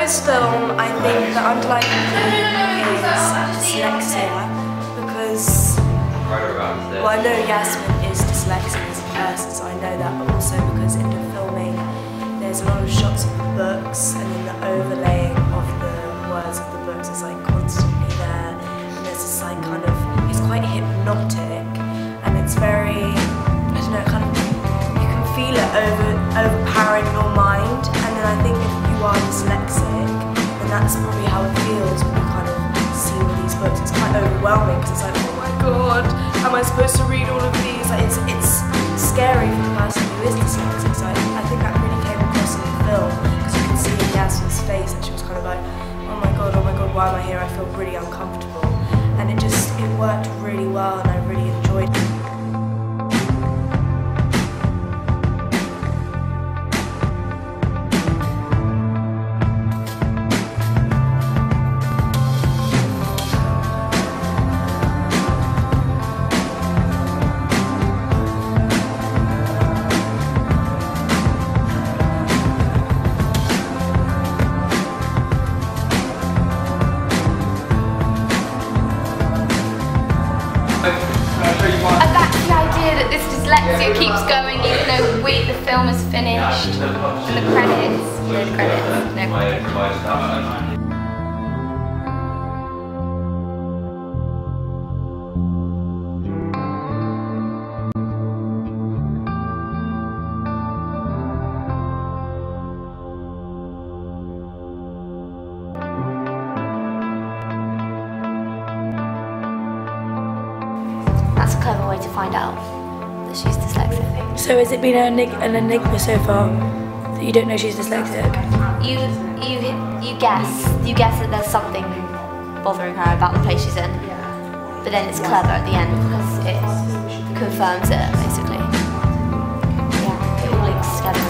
this film, I think the underlying theme is dyslexia, because, well, I know Yasmin is dyslexic as a person, so I know that, but also because in the filming there's a lot of shots of the books, and then the overlaying of the words of the books is like constantly there, and there's this like kind of, it's quite hypnotic, and it's very, I don't know, kind of, you can feel it overpowering your mind, and then I think if you are dyslexic, then that's probably how it feels when you kind of see all these books. It's quite overwhelming, because it's like, oh my god, am I supposed to read all of these? Like, it's scary for the person who is dyslexic, so I think that really came across in the film, because you can see in Yasmin's face that she was kind of like, oh my god, why am I here? I feel really uncomfortable, and it worked really well, and I really enjoyed it. Dyslexia keeps going even though the film is finished. And the credits, no credits, no credits. That's a clever way to find out that she's dyslexic. So has it been an enigma so far that you don't know she's dyslexic? You guess that there's something bothering her about the place she's in, but then it's clever at the end because it confirms it basically. Yeah, it all links together.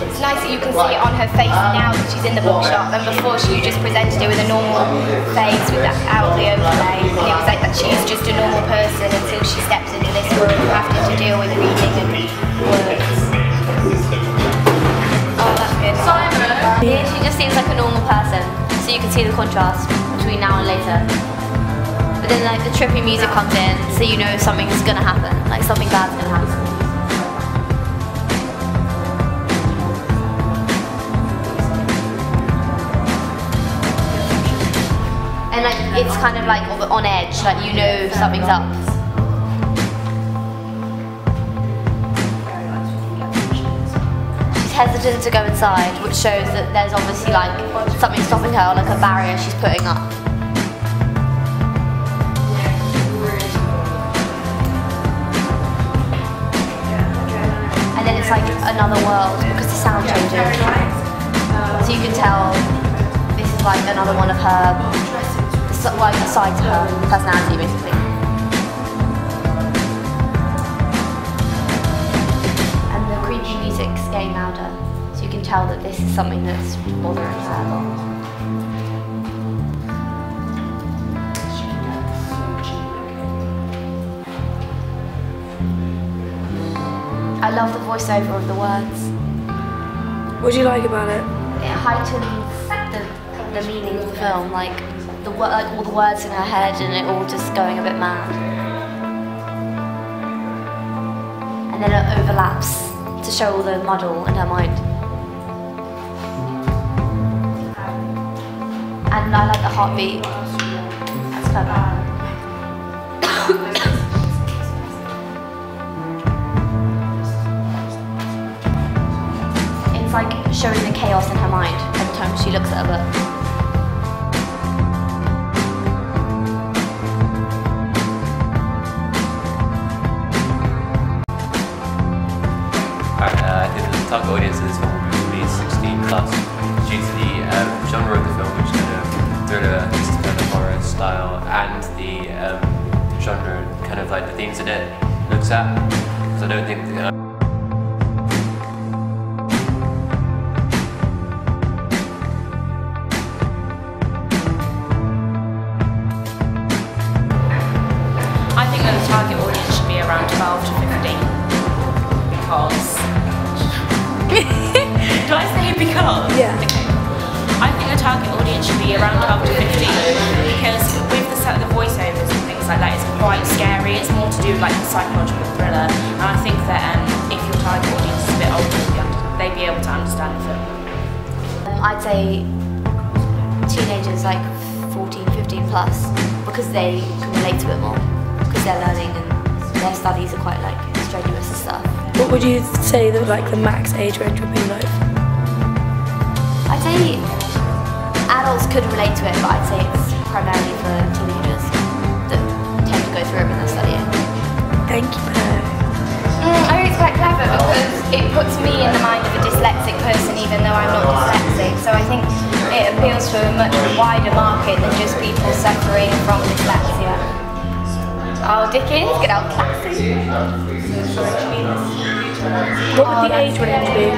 It's nice that you can see it on her face now that she's in the bookshop, and before she just presented it with a normal face with that out of the overlay. And it was like that she's just a normal person until she steps into this world of having to deal with reading and words. Oh, that's good. Simon! Here she just seems like a normal person, so you can see the contrast between now and later. But then like the trippy music comes in, so you know something's gonna happen, like something bad's gonna happen. And like, it's kind of like on edge, like you know something's up. She's hesitant to go inside, which shows that there's obviously like something stopping her, like a barrier she's putting up. And then it's like another world because the sound changes. So you can tell this is like another one of her, like a side to her personality basically. And the creepy music's getting louder, so you can tell that this is something that's bothering her a lot. I love the voiceover of the words. What do you like about it? It heightens the meaning of the film, like all the words in her head and it all just going a bit mad. And then it overlaps to show all the muddle in her mind. And I like the heartbeat. That's clever. It's like showing the chaos in her mind every time she looks at a book. I think the target audience of this film will be probably 16 plus due to the genre of the film, which kind of thriller, kind of horror style, and the genre, kind of like the themes that it looks at. because I don't think I think that the target audience should be around 12 to 15 because... Do I say because? Yeah. Okay. I think the target audience should be around 12 to 15 because with the voiceovers and things like that, it's quite scary. It's more to do with like a psychological thriller, and I think that if your target audience is a bit older, they'd be able to understand the film. I'd say teenagers like 14, 15 plus, because they can relate to it more, because they're learning and their studies are quite like strenuous and stuff. What would you say that like the max age range would be like? I'd say adults could relate to it, but I'd say it's primarily for teenagers that tend to go through it when they're studying. Thank you, Per. I think it's quite clever because it puts me in the mind of a dyslexic person even though I'm not dyslexic. So I think it appeals to a much wider market than just people suffering from dyslexia. Oh, Dickens, good old classic. What would the age range be?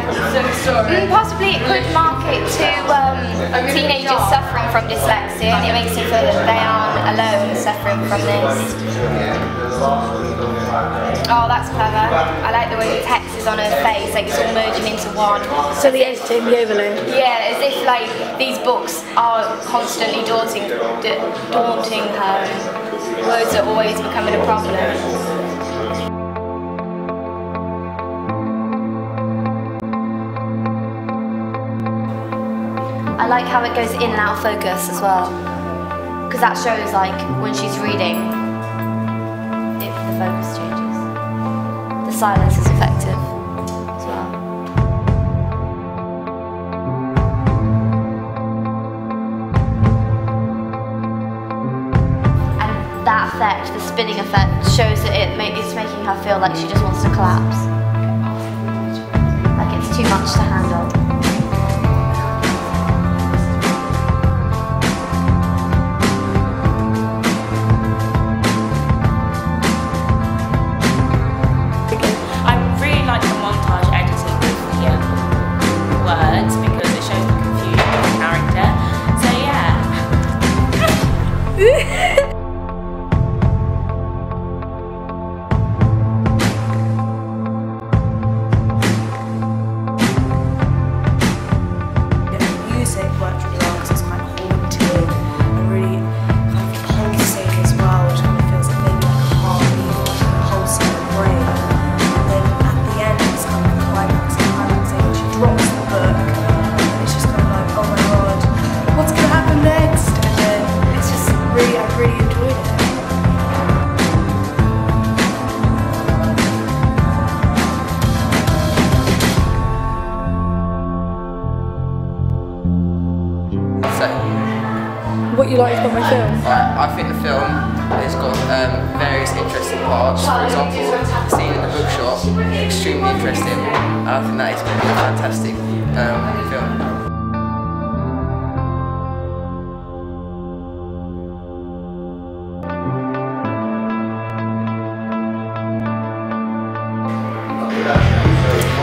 Possibly it could market to teenagers suffering from dyslexia, and it makes them feel that they aren't alone suffering from this. Oh, that's clever. I like the way the text is on her face, like it's all merging into one. So the editing, the overlay? Yeah, as if like these books are constantly daunting her. Words are always becoming a problem. I like how it goes in and out of focus as well, because that shows like when she's reading, the focus changes. The silence is effective as well. And that effect, the spinning effect, shows that it's making her feel like she just wants to collapse. Like it's too much to handle. What you like about my film? I think the film has got various interesting parts. For example, the scene in the bookshop, extremely interesting. I think that is a fantastic film.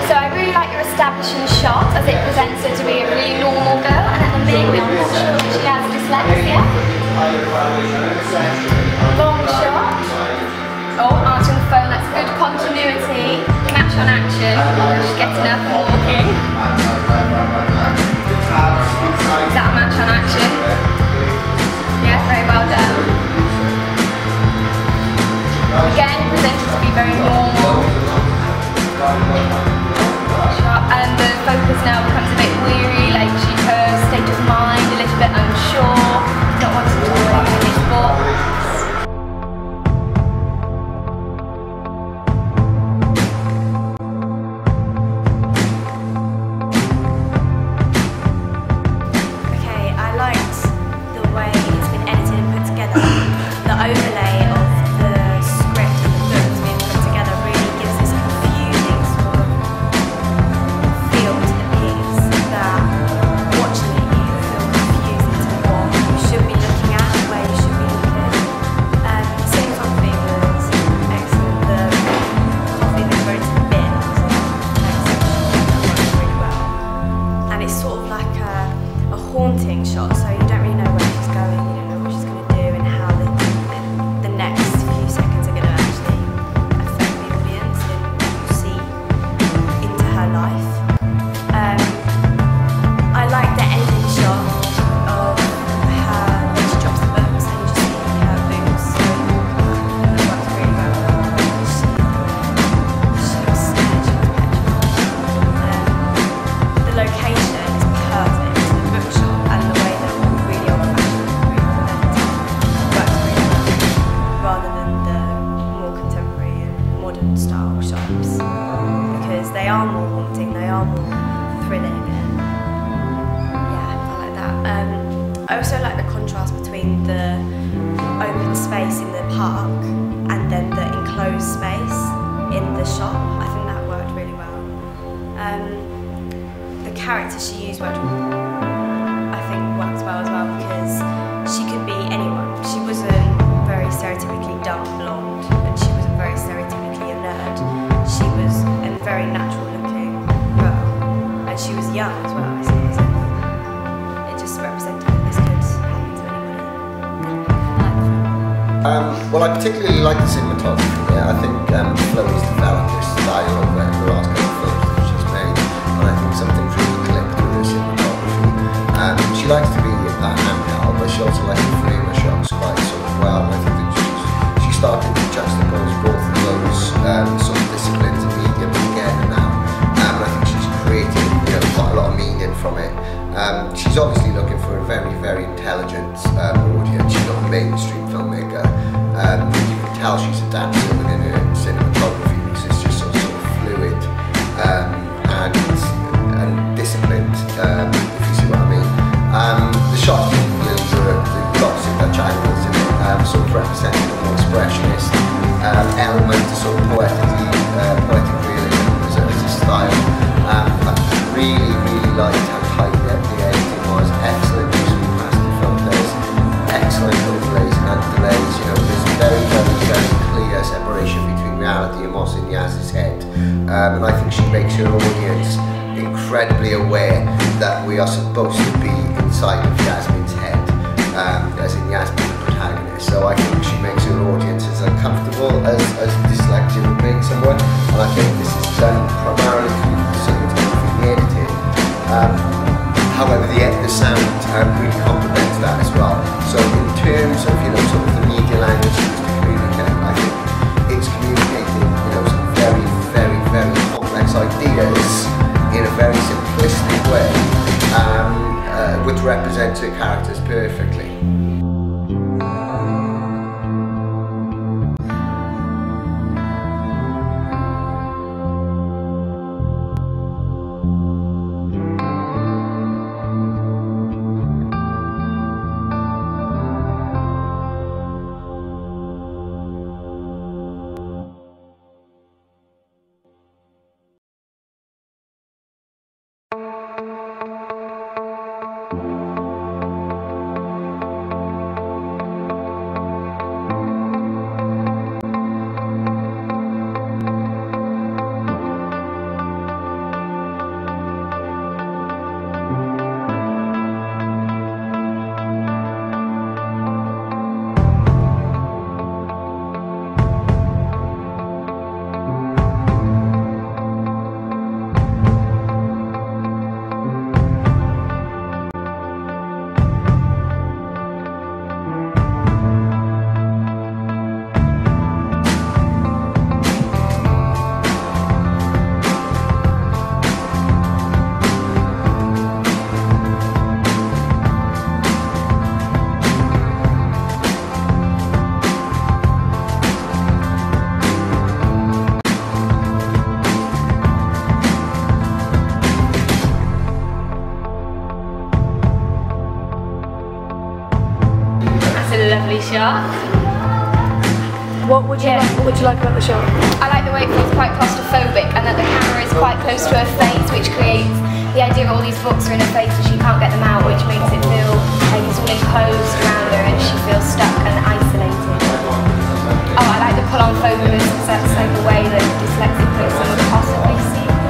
So I really like your establishing shot as it presents her to be a really normal girl, and at the beginning we're not sure that she has dyslexia. Long shot. Oh, answering the phone, that's good continuity. Match on action. She's getting up and walking. Is that a match on action? Yeah, very well done. Again, presented to be very normal. And the focus now becomes a bit weary, like her state of mind a little bit unsure, not wanting to talk about these books. Okay, I liked the way it's been edited and put together. The overlay of the script and the books being put together really gives this confusing sort of feel to the piece that shops because they are more haunting, they are more thrilling, and yeah, I like that. I also like the contrast between the open space in the park and then the enclosed space in the shop. I think that worked really well. The character she used worked well as well because she could be anyone. She wasn't very stereotypically dumb blonde, and she wasn't very stereotypically a nerd. She was a very natural looking girl, and she was young as well, I think. So it just represented that this could happen to anybody. Well, I particularly like the cinematography there. I think Chloe's developed this style over the last couple of films that she's made, and I think something's really clicked with her cinematography. She likes to be that handheld, but she also likes to frame her shots quite sort of well. And I think that she's starting to juxtapose both of those sort of disciplines and mediums together now. And I think she's created quite a lot of meaning from it. She's obviously looking for a very, very intelligent audience. She's not a mainstream filmmaker. You can tell she's a dancer within her cinematography because it's just sort of fluid and disciplined, if you see what I mean. The shots really good, the lots of Dutch angles in it, sort of representing a more expressionist element to sort of poetic realism as a style. I really, really liked how tight the editing was. Excellent use of capacity filters, excellent overlays and delays. There's very, very, very clear separation between reality and what's in Yaz's head. And I think she makes her audience incredibly aware that we are supposed to be inside of Yasmin's head, as in Yasmin the protagonist. So I think she makes her audience as uncomfortable as dyslexia would make someone, and I think this is done primarily through the cinematography and the editing. However, the sound really complements that as well. So in terms of sort of the media language used to communicate, I think it's communicating some very, very, very complex ideas in a very simplistic way, which represents her characters perfectly. Lovely shot. What would you like about the shot? I like the way it feels quite claustrophobic and that the camera is quite close to her face, which creates the idea of all these books are in her face and she can't get them out, which makes it feel like it's all enclosed around her and she feels stuck and isolated. Oh, I like the pull-on focus because that's like the way that a dyslexic person would possibly see them.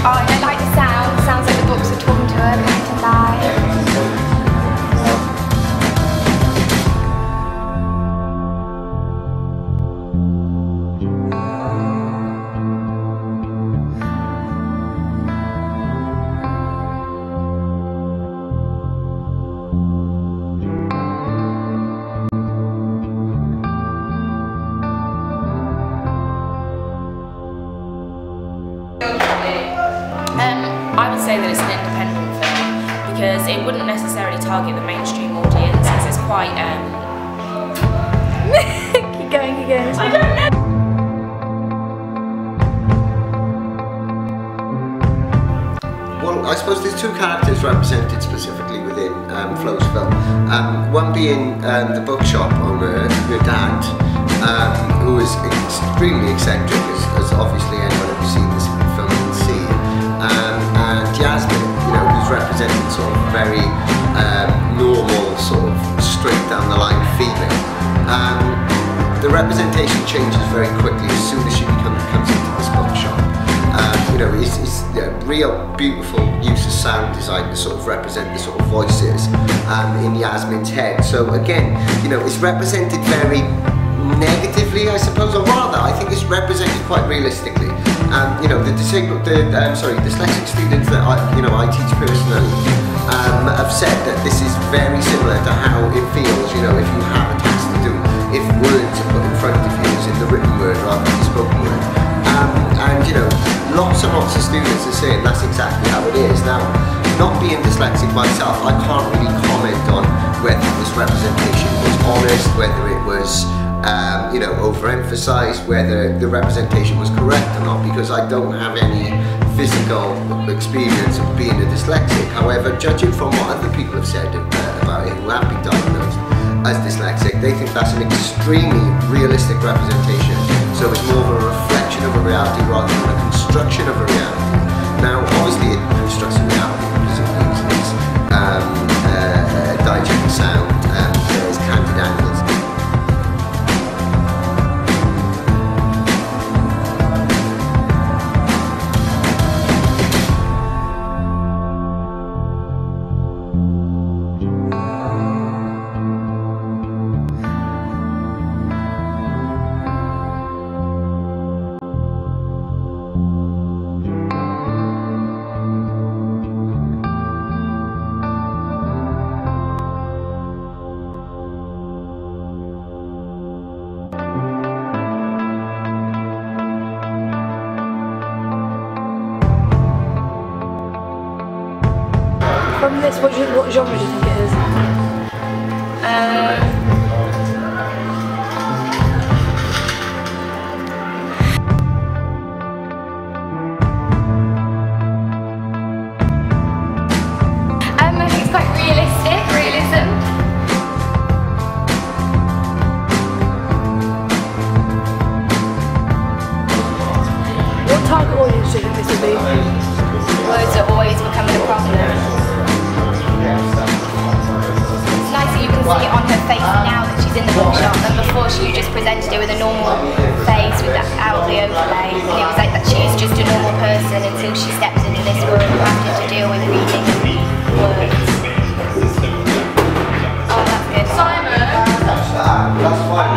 Oh, and I like the sound. It sounds like the books are talking to her, coming to life. I would say that it's an independent film because it wouldn't necessarily target the mainstream audience as it's quite keep going, keep going. I don't know. Well, I suppose there's two characters represented specifically within Flo's film. One being the bookshop owner, your dad, who is extremely eccentric, as obviously anyone who's seen this film can see. And Yasmin, you know, who's represented sort of very normal, sort of straight down the line female. The representation changes very quickly as soon as she comes into this bookshop. You know, it's a real beautiful use of sound design to sort of represent the sort of voices in Yasmin's head. So again, you know, it's represented very negatively, I suppose, or rather, I think it's represented quite realistically. You know, the dyslexic students that I teach personally have said that this is very similar to how it feels, you know, if you have a task to do, if words are put in front of you, as in the written word rather than the spoken word. And you know, lots and lots of students are saying that's exactly how it is. Now, not being dyslexic myself, I can't really comment on whether this representation was honest, whether it was you know, overemphasized, whether the representation was correct or not, because I don't have any physical experience of being a dyslexic. However, judging from what other people have said about it who have been diagnosed as dyslexic, they think that's an extremely realistic representation. So it's more of a reflection of a reality rather than a construction of a reality. Now, obviously it constructs a reality because it uses diegetic sound, there's candid angles. From this, what genre do you think it is? I think it's quite realism. What target audience do you think this would be? Words are always becoming a problem. It's nice that you can see it on her face now that she's in the bookshop, and before she just presented it with a normal face without the overlay, and it was like that she's just a normal person until she steps into this world having to deal with reading words. Oh, that's good. Simon. That's fine,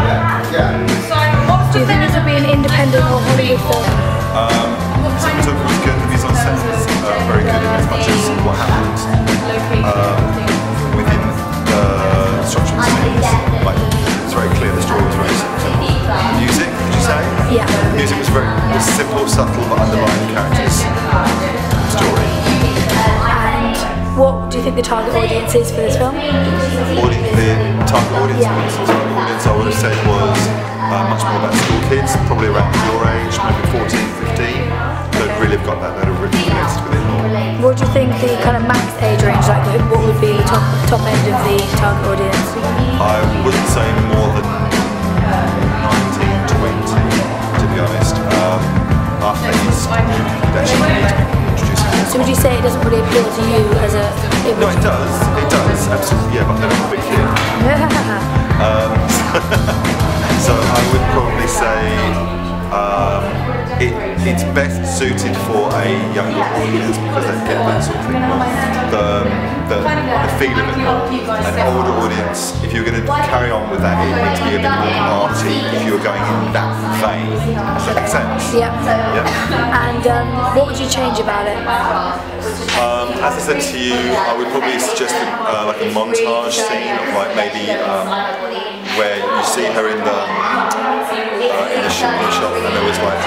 yeah. Simon, what's Do you think this would be an independent or Hollywood film? So it was good. The mise en scène is very good in as much as what happened within the structure of the scenes. Like, it's very clear the story was very simple. Music, did you say? Yeah. Music was simple, subtle, but underlying characters. Story. And what do you think the target audience is for this film? The target audience, I would have said was much more about school kids, probably around your age, maybe 14, 15. That really have got that have really connected with it more. What do you think the kind of max age range, like what would be top end of the target audience? I wouldn't say more than 19, 20, to be honest. After so would you say it doesn't really appeal to you as a... No, it does, absolutely, yeah, but I'm not a big kid. So I would probably say it's best suited for a younger audience because they get that sort of thing more, the feel of it more. An older audience, if you're going to carry on with that, it needs to be a bit more arty if you're going in that vein. Does that make sense? Yeah. Yeah. And what would you change about it? As I said to you, I would probably suggest like a montage scene of like maybe where you see her in the shop and there was like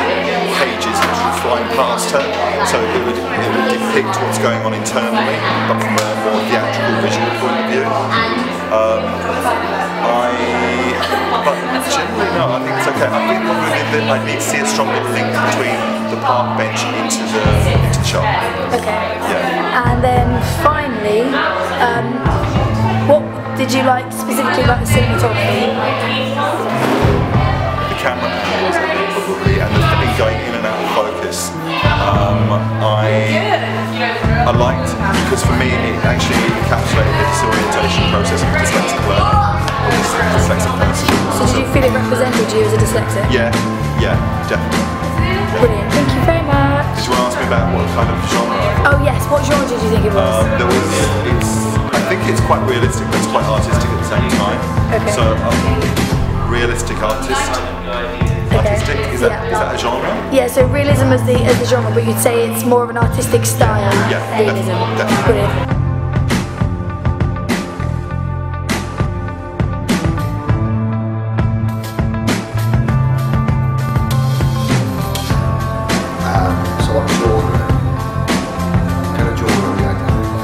pages which were flying past her, so it would depict what's going on internally, but from a more theatrical visual point of view. But generally no, I I need to see a stronger link between the park bench into the shop. Okay. Yeah. And then finally, what did you like specifically about the cinematography? The camera angles, probably, and the thing going in and out of focus. I liked, because for me it actually encapsulated the disorientation process of dyslexic learning, or dyslexic person. So did you feel it represented you as a dyslexic? Yeah, definitely. Brilliant, thank you very much. Did you want to ask me about what kind of genre? Oh yes, what genre did you think it was? I think it's quite realistic, but it's quite artistic at the same time. Okay. So realistic artist. Artistic? Is that a genre? Yeah, so realism as the genre, but you'd say it's more of an artistic style. Yeah, realism. definitely. Brilliant. So what genre? Kind of genre we identify.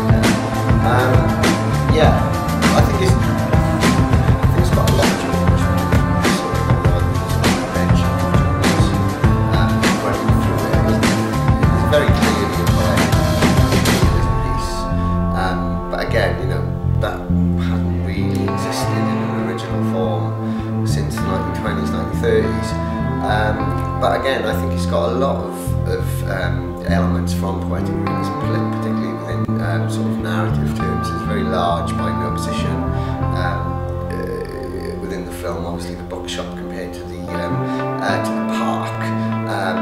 Yeah, I think it's got a lot of genres. It's very clearly a piece. But again, you know, that hadn't really existed in an original form since the 1920s, 1930s. But again, I think it's got a lot of elements from poetic realism, particularly within sort of narrative terms. It's very large by no position within the film. Obviously, the bookshop compared to the park.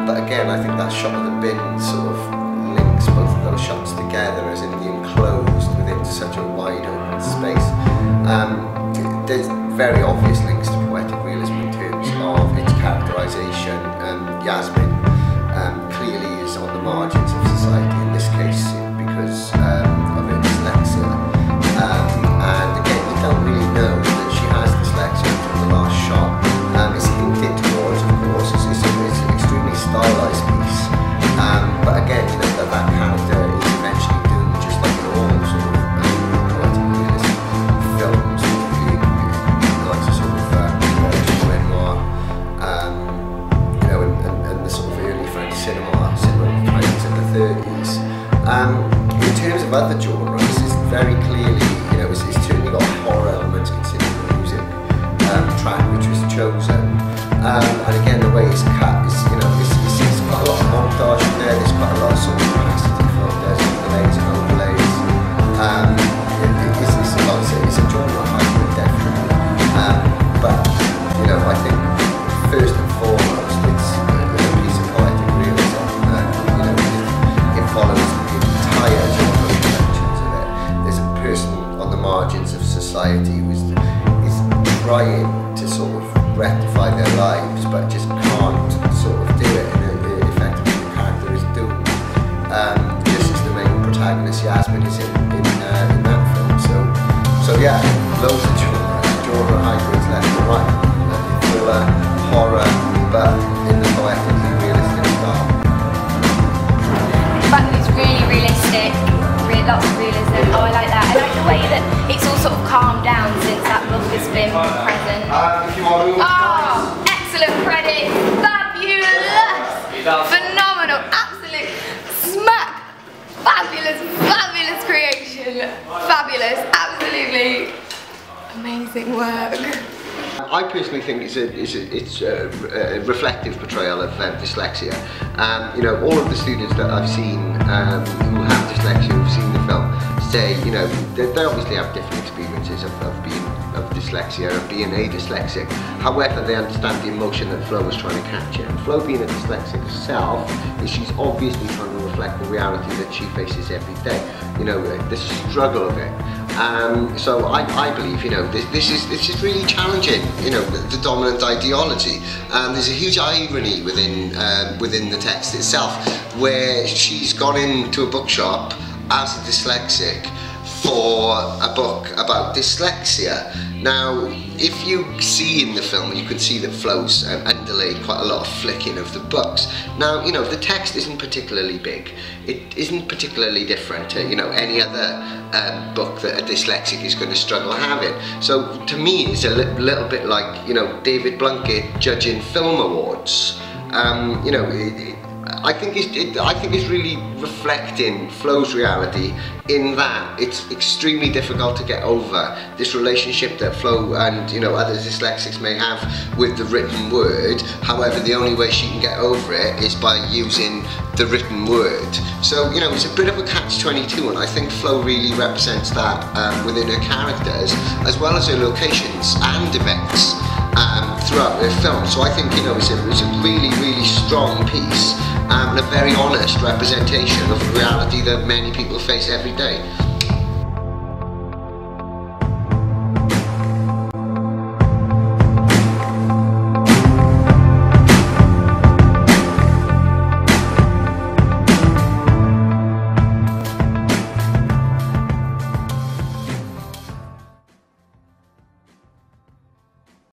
But again, I think that shot of the bin sort of links both of those shots together, as in the enclosed within such a wide open space. There's very obvious links to poetic realism in terms of its characterisation. Yasmin clearly is on the margins of society in this case because of her dyslexia. And again, you don't really know that she has dyslexia until the last shot. It's hinted towards, of course, it's an extremely stylised piece. But again, you know, that character is eventually doomed, just like in all sort of poetic realism films, like sort of Renoir, you know, and the sort of early French cinema of the 20s and the 30s. In terms of other genres, it's very clearly, you know, it's certainly got horror elements considering the music track which was chosen. And again, the way it's cut is, you know, it's quite a lot of montage in there. There's quite a lot of sort of capacity for there's overlays and overlays. It's a genre hybrid, definitely. But you know, I think first and foremost, it's a piece of poetic realism. You know, it follows the entire genre sections of it. There's a person on the margins of society who is trying to sort of rectify their lives, but just can't sort of do it, and effectively the character is doomed. Just as the main protagonist Yasmin is in that film. So yeah, loads of genre hybrids left and right, thriller, horror, but in the poetically realistic style. The fact that it's really realistic, lots of realism. Oh, I like that. I like the way that it's all sort of calmed down since that book has been present. If you want to excellent credit, fabulous, phenomenal, absolute smack, fabulous creation, fabulous, absolutely amazing work. I personally think it's a reflective portrayal of dyslexia. You know, all of the students that I've seen who have dyslexia, who've seen the film, say, you know, they obviously have different experiences of dyslexia and being a dyslexic. However, they understand the emotion that Flo was trying to capture. And Flo, being a dyslexic herself, she's obviously trying to reflect the reality that she faces every day. You know, the struggle of it. So I believe, you know, this is really challenging, you know, the dominant ideology. There's a huge irony within the text itself, where she's gone into a bookshop as a dyslexic for a book about dyslexia. Now, if you see in the film, you can see that Flo's, and delayed quite a lot of flicking of the books. Now, you know, the text isn't particularly big. It isn't particularly different to, you know, any other book that a dyslexic is going to struggle having. So to me, it's a little bit like, you know, David Blunkett judging film awards. You know, I think it's really reflecting Flo's reality in that it's extremely difficult to get over this relationship that Flo and, you know, other dyslexics may have with the written word. However, the only way she can get over it is by using the written word. So, you know, it's a bit of a catch-22, and I think Flo really represents that within her characters as well as her locations and events throughout her film. So I think, you know, it's a really, really strong piece and a very honest representation of the reality that many people face every day.